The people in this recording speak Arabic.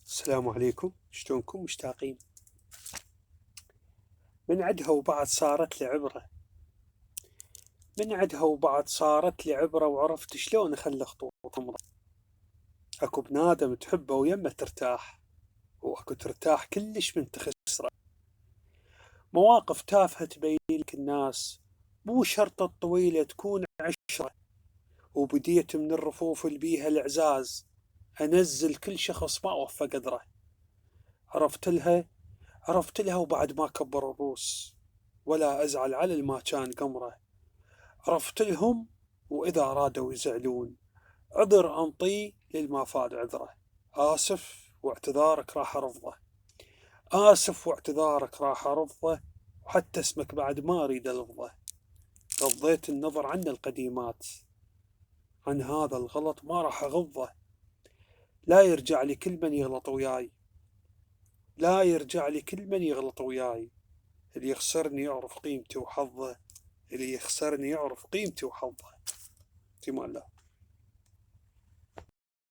السلام عليكم، شلونكم؟ مشتاقين. من عدها وبعد صارت لي عبرة. من عدها وبعد صارت لي عبرة، وعرفت شلون أخلي خطوط حمرة. أكو بنادم تحبه ويمه ترتاح، وأكو ترتاح كلش من تخسره. مواقف تافهة تبين لك الناس، مو شرط الطويلة تكون عشرة. وبديت من الرفوف اللي بيها الإعزاز، أنزل كل شخص ما وفى قدره. عرفت لها وبعد ما كبر الروس، ولا أزعل على اللي ما كان قمره. عرفت لهم وإذا أرادوا يزعلون، عذر أنطي للما فاد عذره. آسف واعتذارك راح أرفضه. آسف واعتذارك راح أرفضه، وحتى اسمك بعد ما أريد ألفظه. غضيت النظر عن القديمات، عن هذا الغلط ما راح أغضه. لا يرجع لي كل من يغلط وياي، لا يرجع لي كل من يغلط وياي. اللي يخسرني يعرف قيمتي وحظه، اللي يخسرني يعرف قيمتي وحظه. في الله.